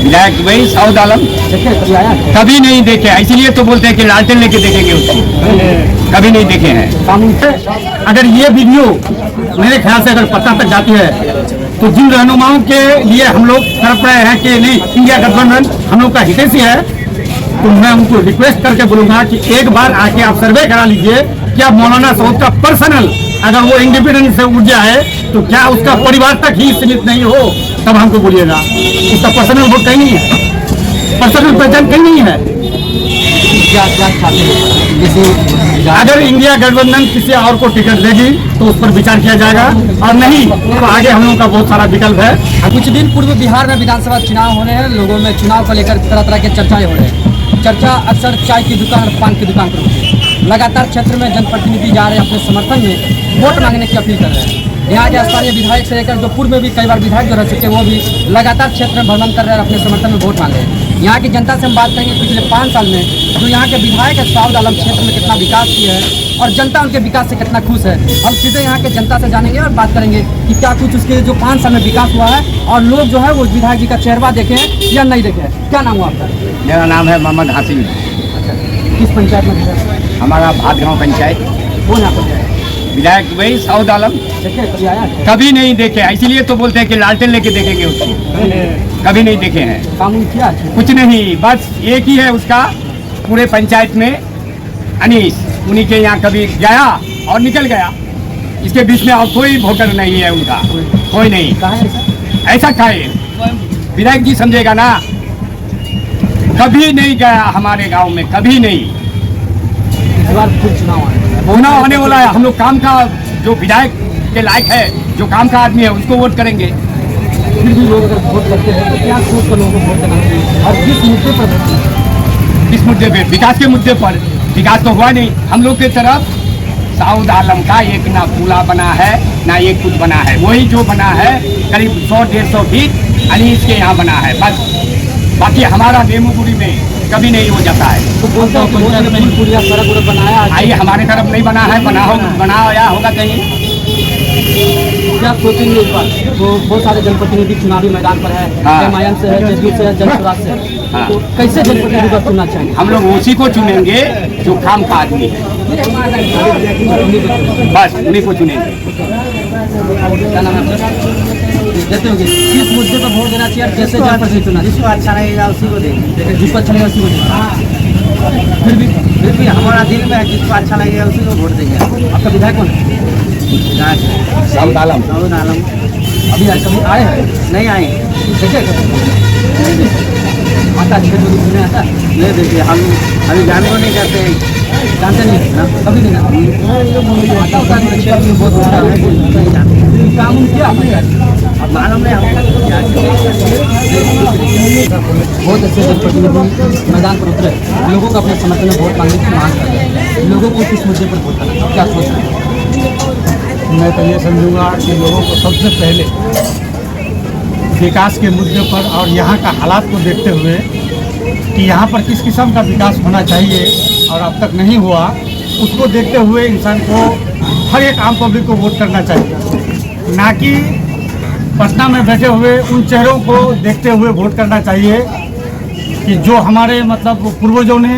विधायक भाई साउद आलम कभी नहीं देखे, इसीलिए तो बोलते हैं कि लालटेन लेके देखेंगे उसको, कभी नहीं देखे हैं। अगर ये वीडियो मेरे ख्याल से अगर पता तक जाती है तो जिन रहनुमाओं के लिए हम लोग तड़प रहे हैं कि नहीं इंडिया गठबंधन हम लोग का हितैषी है, तो मैं उनको रिक्वेस्ट करके बोलूंगा कि एक बार आके आप सर्वे करा लीजिए कि आप मौलाना सऊद का पर्सनल अगर वो इंडिपेंडेंस से उठ जाए तो क्या उसका परिवार तक ही सीमित नहीं हो, तब हमको बोलिएगा। उसका पर्सनल वोट कहीं नहीं है, पर्सनल पहचान कहीं नहीं है। अगर इंडिया गठबंधन किसी और को टिकट देगी तो उस पर विचार किया जाएगा, और नहीं तो आगे हम लोगों का बहुत सारा विकल्प है। कुछ दिन पूर्व बिहार में विधानसभा चुनाव होने हैं, लोगों में चुनाव को लेकर तरह तरह के चर्चाएं हो रहे हैं। चर्चा अक्सर चाय की दुकान और पान की दुकान पर होती है। लगातार क्षेत्र में जनप्रतिनिधि जा रहे हैं, अपने समर्थन में वोट मांगने की अपील कर रहे हैं। यहाँ के स्थानीय विधायक से लेकर जो पूर्व में भी कई बार विधायक जो रह चुके हैं वो भी लगातार क्षेत्र में भ्रमण कर रहे हैं, अपने समर्थन में वोट मांग रहे हैं। यहाँ की जनता से हम बात करेंगे पिछले 5 साल में जो यहाँ के विधायक है साउद आलम क्षेत्र में कितना विकास किया है और जनता उनके विकास से कितना खुश है। हम सीधे यहाँ के जनता से जानेंगे और बात करेंगे कि क्या कुछ उसके जो 5 साल में विकास हुआ है और लोग जो है वो विधायक जी का चेहरा देखे हैं या नहीं देखे हैं। क्या नाम हुआ आपका? मेरा नाम है मोहम्मद हासिम। किस पंचायत में? हमारा भातगांव पंचायत। कौन यहाँ पर? विधायक भाई साउद आलम कभी आया है? कभी नहीं देखे, इसीलिए तो बोलते हैं कि लालटेन लेके देखेंगे उसको, कभी नहीं देखे हैं। कानून किया कुछ नहीं, बस एक ही है उसका पूरे पंचायत में अनीस, उन्हीं के यहाँ कभी गया और निकल गया। इसके बीच में और कोई वोटर नहीं है उनका, कोई नहीं। ऐसा काहे विधायक जी समझेगा ना, कभी नहीं गया हमारे गांव में, कभी नहीं। इस बार फिर चुनाव होने वाला है, हम लोग काम का जो विधायक के लायक है, जो काम का आदमी है उसको वोट करेंगे। फिर भी लोग अगर वोट करते हैं तो क्या सोच कर लोगों को वोट करना चाहिए और किस मुद्दे पर? किस मुद्दे पे? विकास के मुद्दे पर। विकास तो हुआ नहीं हम लोग की तरफ। साउद आलम का एक ना पुला बना है ना एक कुछ बना है, वही जो बना है करीब 100-150 फीट अनीस के यहाँ बना है बस। बाकी हमारा नेमूपुरी में कभी नहीं हो जाता है। तो बोलता हूँ पंचायत में पूरा सड़क उड़क बनाया है। आइए हमारे तरफ नहीं बना है, बनाया होगा कहीं। क्या सोचेंगे इस बार? तो बहुत सारे जनप्रतिनिधि चुनावी मैदान पर है, एमआईएम से है, जेडीयू से है, जन स्वराज से है। तो कैसे जनप्रतिनिधि को चुनना चाहिए? हम लोग उसी को चुनेंगे जो काम का आदमी है, बस उन्हीं को चुनेंगे। क्या नाम है आपका? देते होंगे किस मुद्दे पर वोट देना चाहिए? कैसे जनप्रतिनिधि चुना? जिसको अच्छा लगेगा उसी को देंगे। जिसको अच्छा लगेगा उसी को देंगे। फिर भी हमारा दिल में है जिसको अच्छा लगेगा उसी को वोट देंगे। आपका विधायक कौन है? साउद आलम। साउद आलम अभी कभी आए हैं? नहीं आए, देखे आता नहीं आता? नहीं देखिए, हम अभी जानबो नहीं करते हैं, जानते नहीं ना? कभी नहीं आता होता है बहुत बड़ा है। कानून क्या अब मालूम नहीं हमको क्या बहुत अच्छे जनप्रतिनिधि मैदान पर उतरे, लोगों को अपने समर्थन में वोट मांगने की मांग कर रहे हैं। लोगों को किस मुद्दे पर वोट करना, क्या सोच रहे हैं? मैं तो ये समझूंगा कि लोगों को सबसे पहले विकास के मुद्दे पर और यहाँ का हालात को देखते हुए कि यहाँ पर किस किस्म का विकास होना चाहिए और अब तक नहीं हुआ, उसको देखते हुए इंसान को हर एक आम पब्लिक को वोट करना चाहिए, ना कि पटना में बैठे हुए उन चेहरों को देखते हुए वोट करना चाहिए कि जो हमारे मतलब पूर्वजों ने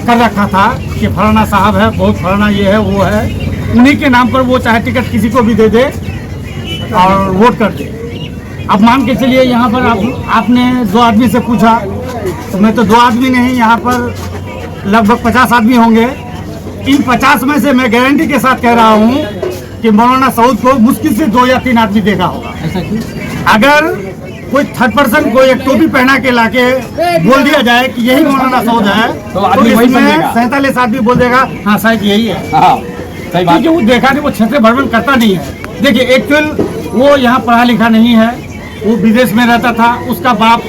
कर रखा था कि फलाना साहब है, बहुत फलाना ये है वो है, उन्हीं के नाम पर वो चाहे टिकट किसी को भी दे दे और वोट कर दे। अब मान के चलिए यहाँ पर आपने 2 आदमी से पूछा तो मैं तो 2 आदमी नहीं, यहाँ पर लगभग 50 आदमी होंगे। इन 50 में से मैं गारंटी के साथ कह रहा हूँ कि मौलाना सऊद को मुश्किल से 2 या 3 आदमी देखा होगा। ऐसा क्यों? अगर कोई थर्ड पर्सन को एक टोपी पहना के लाके बोल दिया जाए कि यही मौलाना सऊद है तो इसमें 47 आदमी बोल देगा हाँ शायद यही है। सही बात। क्योंकि वो देखा नहीं, वो क्षेत्र भ्रमण करता नहीं है। देखिए एक्चुअल वो यहाँ पढ़ा लिखा नहीं है, वो विदेश में रहता था, उसका बाप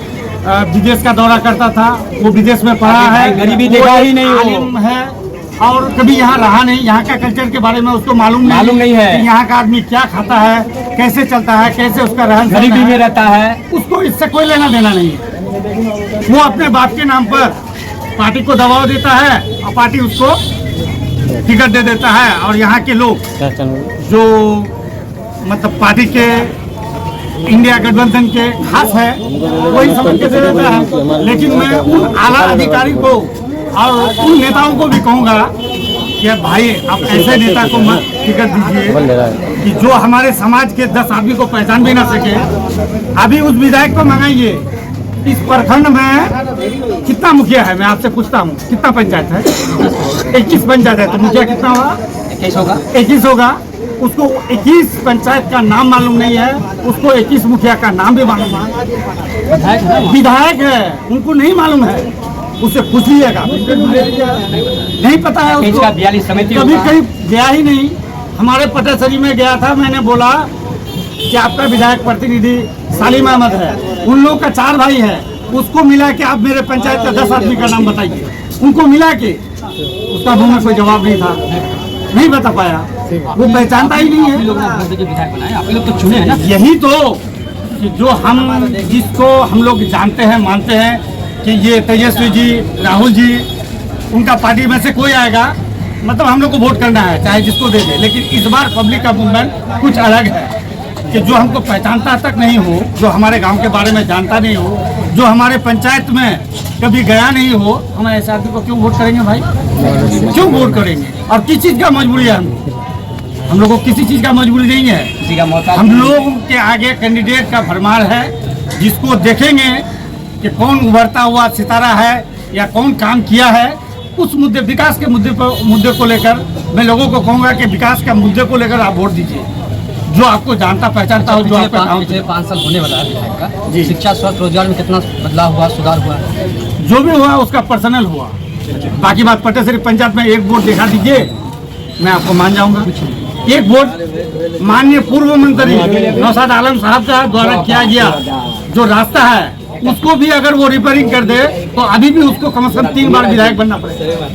विदेश का दौरा करता था, वो विदेश में पढ़ा है, गरीबी देखा ही नहीं, आलिम है और कभी यहाँ रहा नहीं। यहाँ का कल्चर के बारे में उसको मालूम नहीं है कि यहाँ का आदमी क्या खाता है, कैसे चलता है, कैसे उसका रहन गरीबी में रहता है। उसको इससे कोई लेना देना नहीं है। वो अपने बाप के नाम पर पार्टी को दबाव देता है और पार्टी उसको टिकट दे देता है। और यहाँ के लोग जो मतलब पार्टी के इंडिया गठबंधन के खास है वही समझ के दे देता है। लेकिन मैं उन आला अधिकारी को और उन नेताओं को भी कहूँगा कि भाई आप ऐसे नेता को मत टिकट दीजिए कि जो हमारे समाज के 10 आदमी को पहचान भी ना सके। अभी उस विधायक को मंगाइए। इस प्रखंड में कितना मुखिया है, मैं आपसे पूछता हूँ, कितना पंचायत है? 21 पंचायत है, तो मुखिया कितना हुआ? 21 होगा। उसको 21 पंचायत का नाम मालूम नहीं है, उसको 21 मुखिया का नाम भी मालूम है। विधायक है, उनको नहीं मालूम है, उससे पूछ लीजिएगा, नहीं पता है उसको। 42 समिति कभी कहीं गया ही नहीं। हमारे पटेसरी में गया था, मैंने बोला कि आपका विधायक प्रतिनिधि सालिम अहमद है, उन लोगों का 4 भाई है, उसको मिला के आप मेरे पंचायत का 10 आदमी का नाम बताइए। उनको मिला के उसका मुंह में कोई जवाब नहीं था, नहीं बता पाया, वो पहचानता ही नहीं है। आप लोग तो चुने हैं ना। यही तो कि जो हम जिसको हम लोग जानते हैं, मानते हैं कि ये तेजस्वी जी, राहुल जी, उनका पार्टी में से कोई आएगा, मतलब हम लोग को वोट करना है, चाहे जिसको दे दे। लेकिन इस बार पब्लिक का मूवमेंट कुछ अलग है कि जो हमको पहचानता तक नहीं हो, जो हमारे गांव के बारे में जानता नहीं हो, जो हमारे पंचायत में कभी गया नहीं हो, हम ऐसे आदमी को क्यों वोट करेंगे भाई? क्यों वोट करेंगे? और किस चीज़ का मजबूरी है? हम लोग को किसी चीज़ का मजबूरी नहीं है। किसी का मौका हम लोग के आगे कैंडिडेट का भरमार है, जिसको देखेंगे कि कौन उभरता हुआ सितारा है या कौन काम किया है। उस मुद्दे, विकास के मुद्दे को लेकर मैं लोगों को कहूँगा कि विकास के मुद्दे को लेकर आप वोट दीजिए। जो आपको जानता पहचानता हो, जो आपका काम। 5 साल होने वाला है विधायक का। जी। शिक्षा, स्वास्थ्य, रोजगार में कितना बदलाव हुआ, सुधार हुआ? जो भी हुआ उसका पर्सनल हुआ। बाकी बात पटेसरी पंचायत में एक वोट दिखा दीजिए, मैं आपको मान जाऊंगा। एक वोट माननीय पूर्व मंत्री नौशाद आलम साहब का द्वारा किया गया जो रास्ता है, उसको भी अगर वो रिपेयरिंग कर दे तो अभी भी उसको कम से कम 3 बार विधायक बनना पड़ेगा।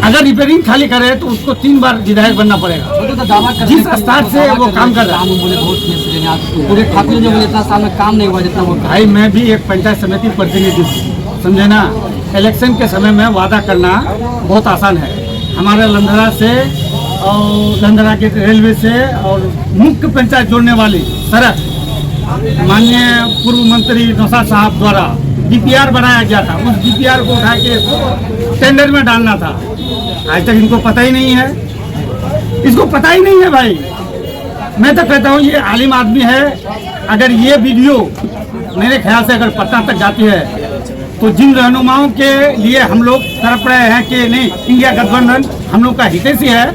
अगर रिपेयरिंग खाली करे तो उसको 3 बार विधायक बनना पड़ेगा। जिस स्टार्ट से वो काम कर रहा है। पूरे ठाकुर जो बोले इतना साल में काम नहीं हुआ जितना वो। भाई मैं भी एक पंचायत समिति प्रतिनिधि हूँ, समझे ना। इलेक्शन के समय में वादा करना बहुत आसान है। हमारे लंधरा से और लंधरा के रेलवे से और मुख्य पंचायत जोड़ने वाली सड़क माननीय पूर्व मंत्री नौशाद साहब द्वारा DPR बनाया गया था। उस DPR को उठा के टेंडर में डालना था। आज तक इनको पता ही नहीं है, इसको पता ही नहीं है भाई। मैं तो कहता हूँ ये आलिम आदमी है। अगर ये वीडियो मेरे ख्याल से अगर पटना तक जाती है तो जिन रहनुमाओं के लिए हम लोग तड़प रहे हैं कि नहीं इंडिया गठबंधन हम लोग का हितैषी है,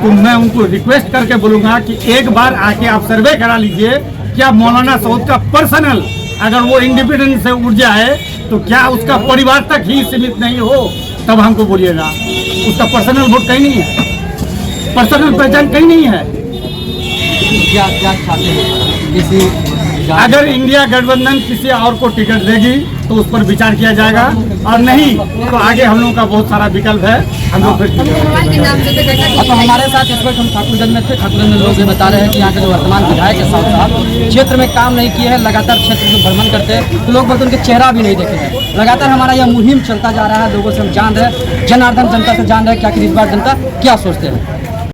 तो मैं उनको रिक्वेस्ट करके बोलूँगा कि एक बार आके आप सर्वे करा लीजिए। क्या मौलाना सऊद का पर्सनल अगर वो इंडिपेंडेंट से उठ जाए तो क्या उसका परिवार तक ही सीमित नहीं हो, तब हमको बोलिएगा। उसका पर्सनल वोट कहीं नहीं है, पर्सनल पहचान कहीं नहीं है। क्या चाहते हैं? किसी अगर इंडिया गठबंधन किसी और को टिकट देगी तो उस पर विचार किया जाएगा, और नहीं तो आगे हम लोगों का बहुत सारा विकल्प है। हम लोग फिर तो हमारे साथ इस वक्त हम ठाकुरगंज में थे। ठाकुरगंज में लोग ये बता रहे हैं कि यहाँ के जो वर्तमान विधायक है साहब क्षेत्र में काम नहीं किए हैं, लगातार क्षेत्र में भ्रमण करते हैं तो लोग बोलते उनके चेहरा भी नहीं देखे हैं। लगातार हमारा यह मुहिम चलता जा रहा है, लोगों से हम जान रहे हैं, जनार्दन जनता से जान रहे हैं कि आखिर इस बार जनता क्या सोचते हैं।